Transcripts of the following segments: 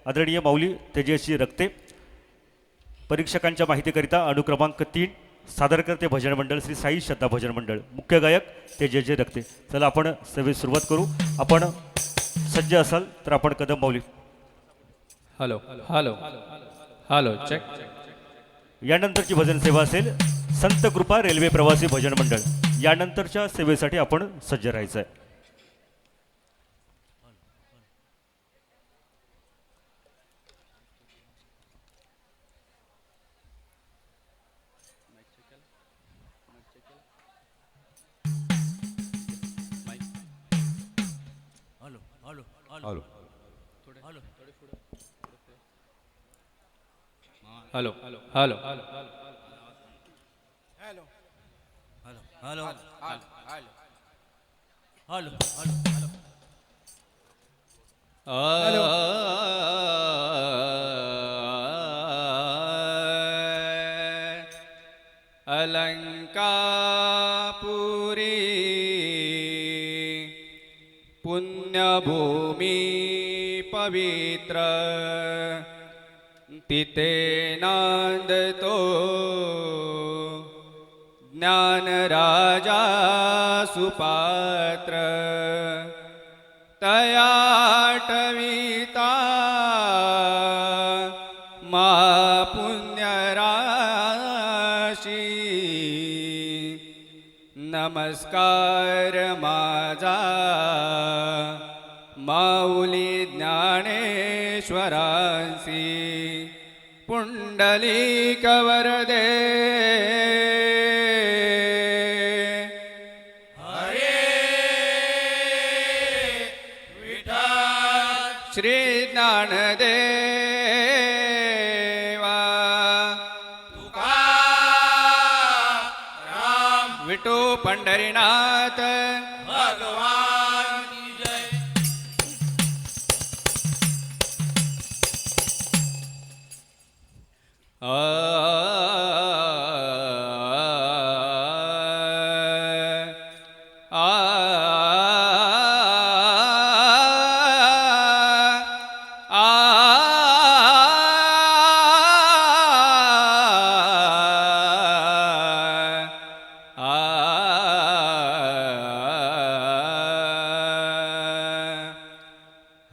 आदरणीय माऊली तेजस्वी रक्ते परीक्षकांच्या माहितीकरिता अनुक्रमांक 3 सादर करते भजन मंडळ श्री साई श्रद्धा भजन मंडळ मुख्य गायक तेजस्वी रक्ते। चला आपण सेवेस सुरुवात करू। आपण सज्ज असाल तर आपण Kadam Mauli. Hello hello hello check. यानंतरची भजन सेवा असेल संत कृपा रेल्वे प्रवासी भजन मंडळ। यानंतरच्या सेवेसाठी आपण सज्ज राहायचं आहे। Hello hello hello hello hello Alankapuri पुण्यभूमी पवित्र तिथे नांदतो ज्ञानराजा सुपात्र तयाटविता महापुण्यराशी नमस्कार माझा माऊली ज्ञानेश्वरांसी पुंडलिक वरदे श्री ज्ञानदेवा तुकाराम विठू पंढरीनाथ भगवान की जय।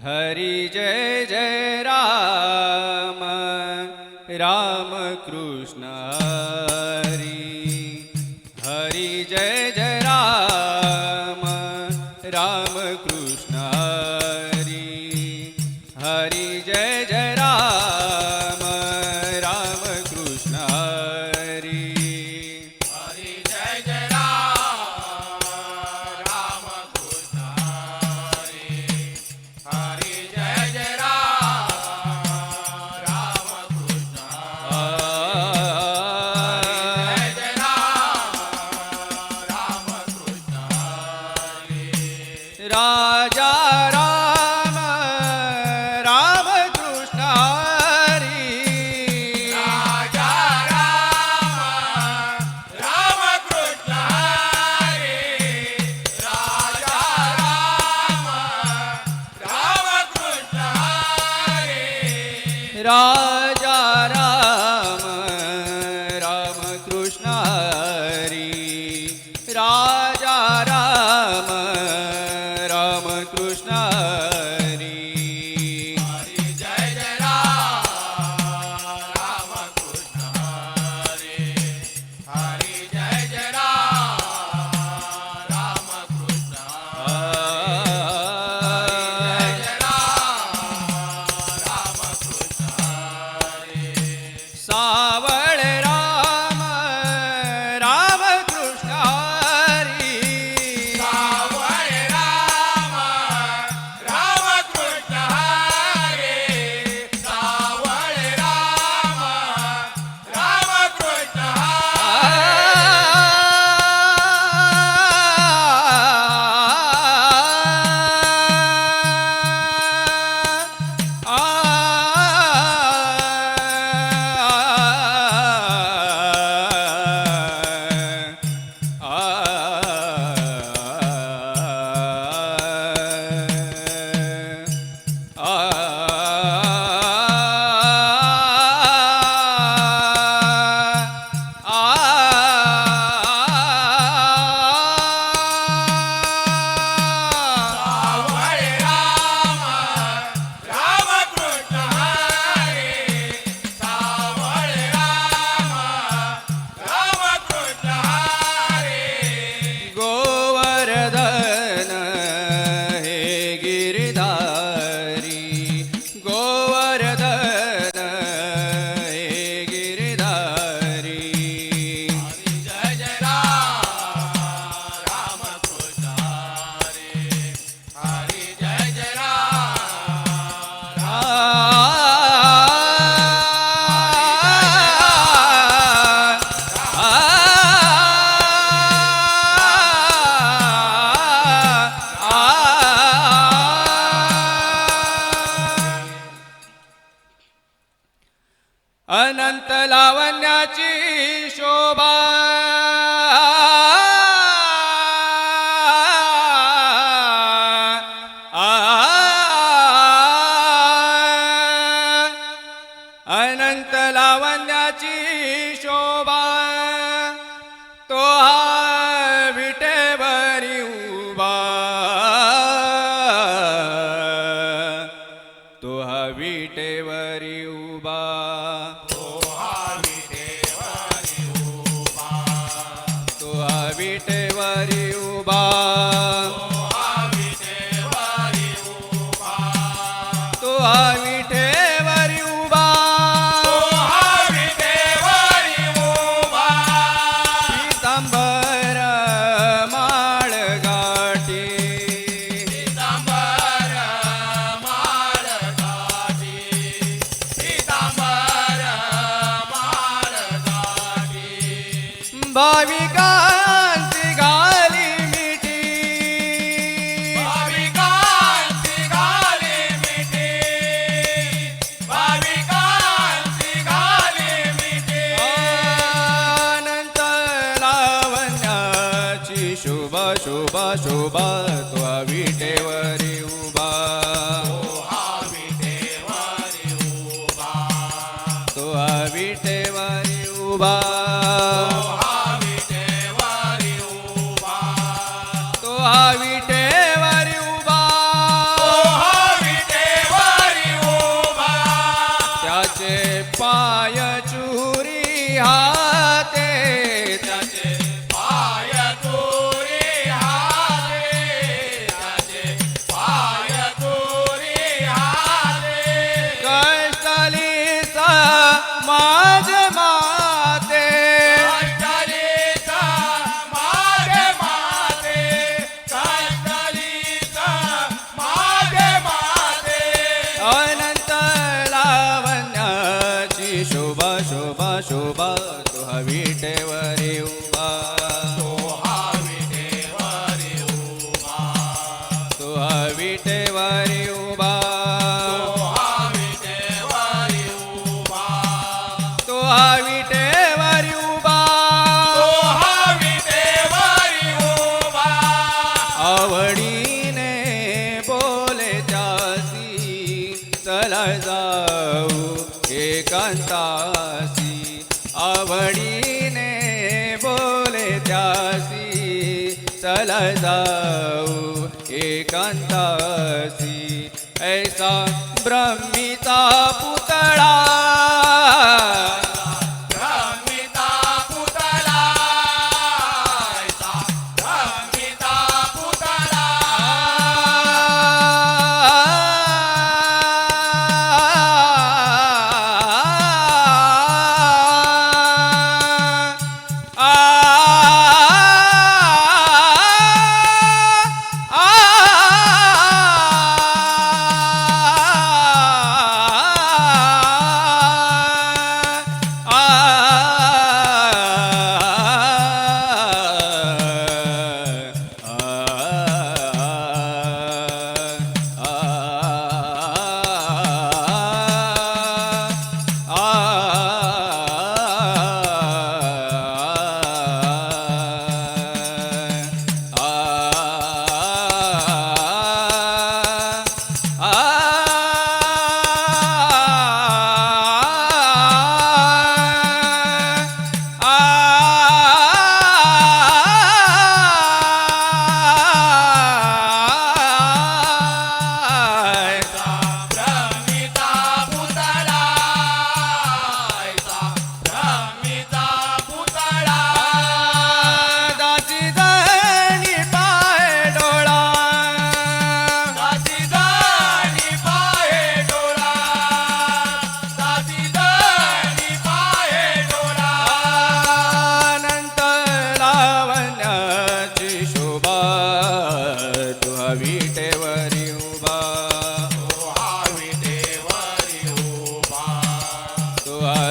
हरि जय जय राम राम कृष्ण हरि हरि जय जय राम राम कृष्ण हरि हरि जय जय राम राम कृष्ण हरि हरि जय जय राम राम कृष्ण हरि हरि जय जय राम राम कृष्ण हरि जय जय राम राम कृष्ण हरि राजा राम राम कृष्ण हरि राजा राम राम कृष्ण हरि राजा राम राम कृष्ण हरि राजा राम राम कृष्ण हरि राजा राम राम कृष्ण हरि हरि जय जय राम कृष्ण हरि हरि जय जय राम कृष्ण हरि जय जय राम कृष्ण अनंत लावण्याची शोभा अनंत लावण्याची शोभा तो हा विटेवरी उभा तो हा विटेवरी उभा तो हा विटेवरी उभा तो हा विटेवरी उभा तो हा विटेवरी उभा पीतांबर माळ गाठी भाविकांची घाली मिठी अनंत लावण्याची शोभा शोभा शोभा तो हा विटेवरी उभा तो हा विटेवरी उभा तो हा विटेवरी उभा त्याचे पाय चुरी हाते त्याचे कष्टलीचा माझ माते अनंत लावण्याची शोभा शोभा शोभा तो हा विटेवरी उभा तो हा विटेवरी उभा तो हा विटेवरी उभा आवडीने बोले त्यासी चला जाऊ एकांतासी आवडीने बोले त्यासी चला जाऊ एकांतासी ऐसा ब्रह्मीचा पुतळा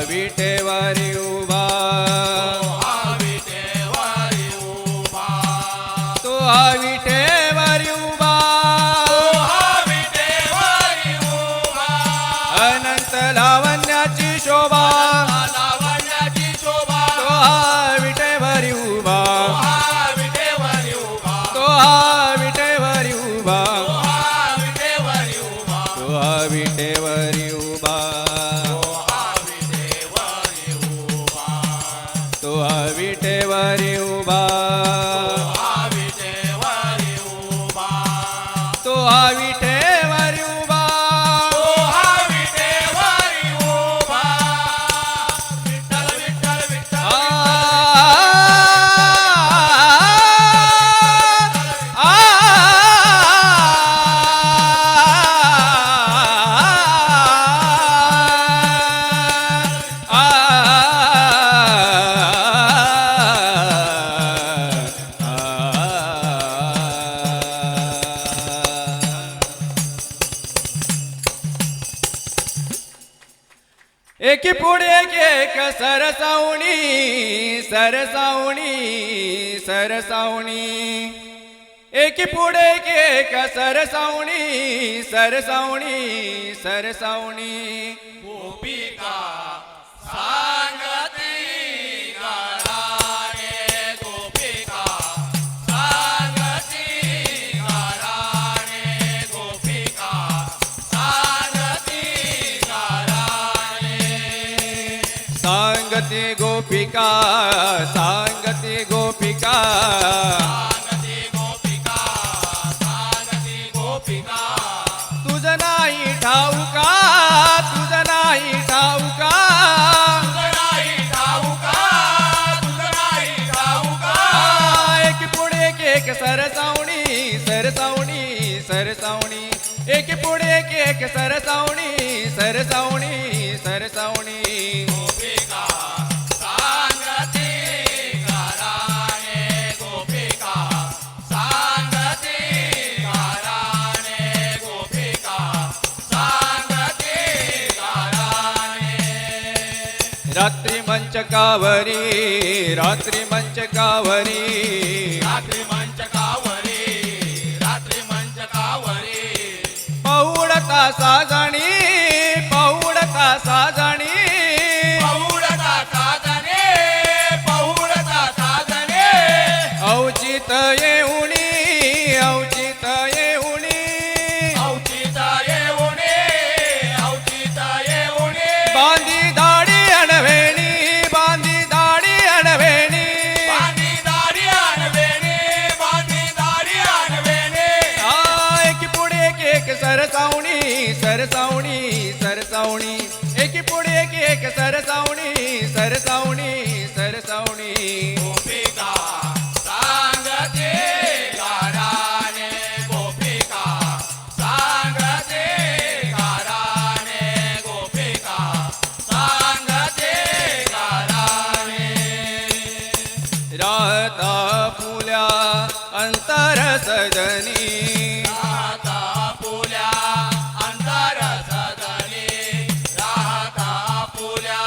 विटेवरी उभा तो हा विटेवरी उभा अनंत लावण्याची शोभा विटेवरी उभा तो हा विटेवरी उभा तो हा विटेवरी उभा एकी पुढे एक सरसावणी सरसावणी सरसावणी एकी पुढे एक सरसावणी सरसावणी सरसावणी गोपिका सांगती गाराने गोपिका सांगती गाराने गोपिका सांगती गाराने सांगती गोपिका सांगती गोपिका सांगती गोपिका सांगती गोपिका तुझं नाही ठाऊका तुझं नाही ठाऊका तुझं नाही ठाऊका तुझं नाही ठाऊका एक पुढे एक सरसावणी सरसावणी सरसावणी एक पुढे एक सरसावणी सरसावणी सरसावणी गोपिका सांगती गाराने गोपिका सांगती गाराने गोपिका सांगती गाराने रात्री मंचकावरी रात्री मंचकावरी रात्री मंचकावरी रात्री मंचकावरी पौडता साजणी पौडता साजणी पहुडता साधने पहुडता साधने औचित येऊनी औचित येऊनी औचिता येऊने औचिता येऊने बांधी दाढी अणवेणी बांधी दाढी अणवेणी बांधी दाढी आणवेने बांधी दाढी आणवेने एक पुढे एक सरसावणी सरसावणी सरसावणी एक पुढे एक सरसावणी सरसावणी सरसावणी गोपिका सांगते गाराने गोपिका सांगते गाराने गोपिका सांगते गाराने राहता फुल्या अंतर सदनी राहता पुल्या अंतर सदनी राहता पुल्या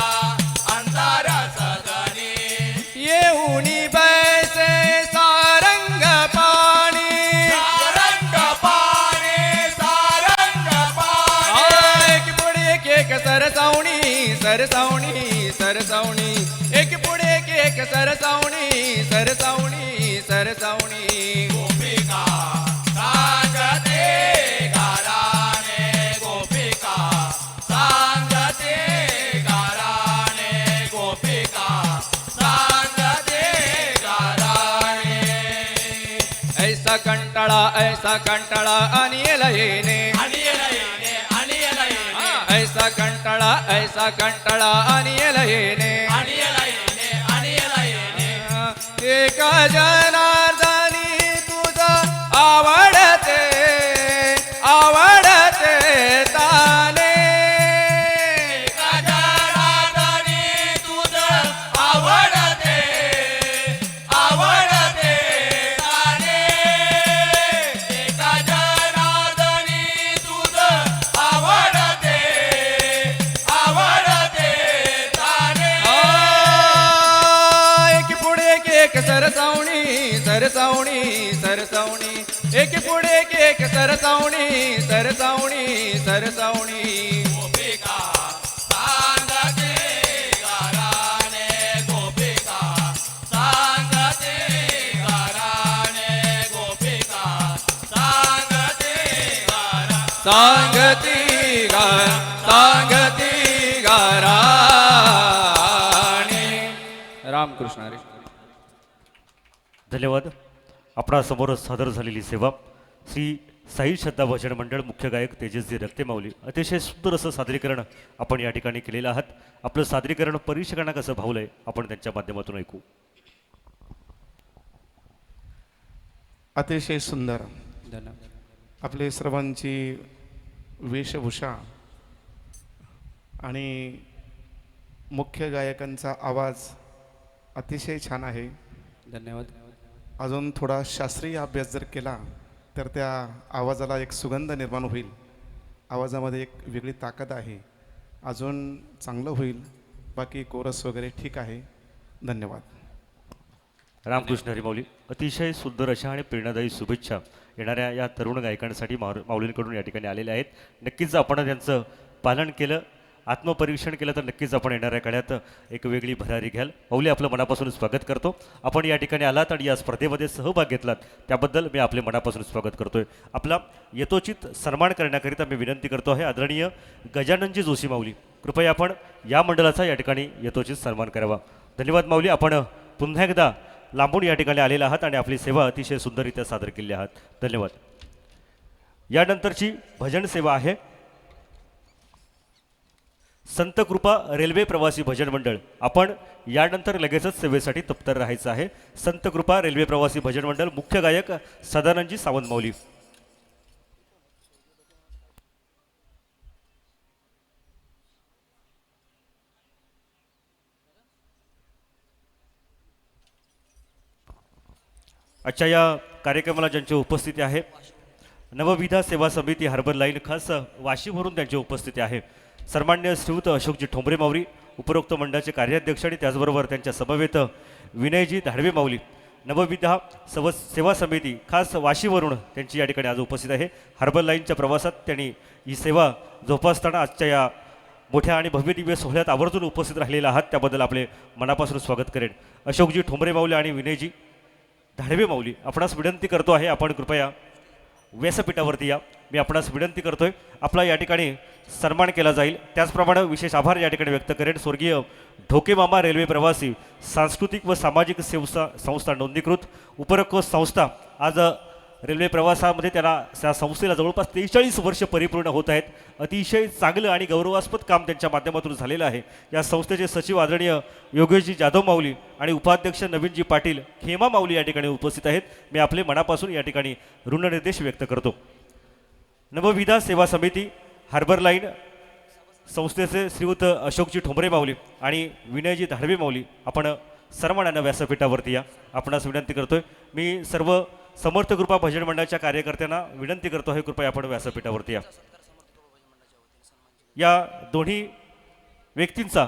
अंतर सदनी येऊनी बैसे सारंग पाणी सारंग पाणे सारंग पाणे एक पुढे एक सरसावणी सरसावणी सरसावणी एक पुढे एक सरसावणी सरसावणी सरसावणी गोपिका सांगते गाराने गोपिका सांगते गाराने गोपिका सांगते गाराने ऐसा कंटाळा आणि येला येणे आणि येणे आणि येणे ऐसा कंटाळा आणि येला येणे आणि येणे आणि येणे एका जनार्दनी तुझं आवडते आवडते ताने गजराधनी तुझं आवडते आवडते ताने गजराधनी तुझं आवडते आवडते ताने एक पुढे एक सरसावणी सरसावणी सरसावणी एक पुढे एक सरसावणी सरसावणी सरसावणी गोपिका सांगते गाराने गोपिका सांगते गाराने गोपिका सांगते गारा सांगती गा सांगती गाराणे. रामकृष्ण हरी. धन्यवाद. आपणासमोर सादर झालेली सेवा श्री साई श्रद्धा भजन मंडळ, मुख्य गायक तेजसजी रक्ते माऊली. अतिशय सुंदर असं सादरीकरण आपण या ठिकाणी केलेलं आहात. आपलं सादरीकरण परीक्षकांना कसं भावलंय आपण त्यांच्या माध्यमातून ऐकू. अतिशय सुंदर धन्यवाद. आपले सर्वांची वेशभूषा आणि मुख्य गायकांचा आवाज अतिशय छान आहे. धन्यवाद. अजून थोडा शास्त्रीय अभ्यास जर केला तर त्या आवाजाला एक सुगंध निर्माण होईल. आवाजामध्ये एक वेगळी ताकद आहे. अजून चांगलं होईल. बाकी कोरस वगैरे ठीक आहे. धन्यवाद. रामकृष्ण हरी माऊली. अतिशय सुंदर अशा आणि प्रेरणादायी शुभेच्छा येणाऱ्या या तरुण गायकांसाठी माऊलींकडून या ठिकाणी आलेल्या आहेत. नक्कीच आपण त्यांचं पालन केलं, आत्मपरीक्षण केलं तर नक्कीच आपण येणाऱ्या काळात एक वेगळी भरारी घ्याल. माऊली, आपलं मनापासून स्वागत करतो. आपण या ठिकाणी आलात आणि या स्पर्धेमध्ये सहभाग घेतलात त्याबद्दल मी आपले मनापासून स्वागत करतोय. आपला यथोचित सन्मान करण्याकरिता मी विनंती करतो आहे आदरणीय गजाननजी जोशी माऊली, कृपया आपण या मंडळाचा या ठिकाणी यथोचित सन्मान करावा. धन्यवाद माऊली. आपण पुन्हा एकदा लांबून या ठिकाणी आलेला आहात आणि आपली सेवा अतिशय सुंदररित्या सादर केली आहात. धन्यवाद. यानंतरची भजन सेवा आहे संत कृपा रेल्वे प्रवासी भजन मंडळ. आपण यानंतर लगेचच सेवेसाठी तत्पर राहायचं आहे. संत कृपा रेल्वे प्रवासी भजन मंडळ, मुख्य गायक सदानंदजी सावंत माऊली. आजच्या या कार्यक्रमाला ज्यांची उपस्थिती आहे, नवविधा सेवा समिती हार्बर लाईन खास वाशीवरून त्यांची उपस्थिती आहे. सन्मान्य श्रीयुत अशोकजी ठोंबरे माऊली, उपरोक्त मंडळाचे कार्याध्यक्ष, आणि त्याचबरोबर त्यांच्या समवेत विनयजी धाडवे माऊली. नवविधा सेवा समिती खास वाशीवरून त्यांची या ठिकाणी आज उपस्थित आहे. हार्बर लाईनच्या प्रवासात त्यांनी ही सेवा जोपासताना आजच्या या मोठ्या आणि भव्य दिव्य सोहळ्यात आवर्जून उपस्थित राहिलेला आहात. त्याबद्दल आपले मनापासून स्वागत करेन. अशोकजी ठोंबरे माऊली आणि विनयजी धाडवे माऊली, आपणास विनंती करतो आहे आपण कृपया व्यासपीठावरती या. मी आपणास विनंती करतोय, आपला या ठिकाणी सन्मान केला जाईल. त्याचप्रमाणे विशेष आभार या ठिकाणी व्यक्त करेन स्वर्गीय ढोकेमामा रेल्वे प्रवासी सांस्कृतिक व सामाजिक संस्था नोंदणीकृत उपरोक्त संस्था आज रेल्वे प्रवासामध्ये त्या संस्थेला जवळपास 43 वर्ष परिपूर्ण होत आहेत. अतिशय चांगलं आणि गौरवास्पद काम त्यांच्या माध्यमातून झालेलं आहे. या संस्थेचे सचिव आदरणीय योगेशजी जाधव माऊली आणि उपाध्यक्ष नवीनजी पाटील खेमा माऊली या ठिकाणी उपस्थित आहेत. मी आपले मनापासून या ठिकाणी ऋणनिर्देश व्यक्त करतो. नवविधा सेवा समिती हार्बर लाईन संस्थेचे श्रीयुत अशोकजी ठोंबरे माऊली आणि विनयजी धाडवे माऊली, आपण सन्मानानं व्यासपीठावरती या. आपणास विनंती करतोय. मी सर्व समर्थ कृपा भजन मंडळाच्या कार्यकर्त्यांना विनंती करतो आहे, कृपया आपण व्यासपीठावरती या. या दोन्ही व्यक्तींचा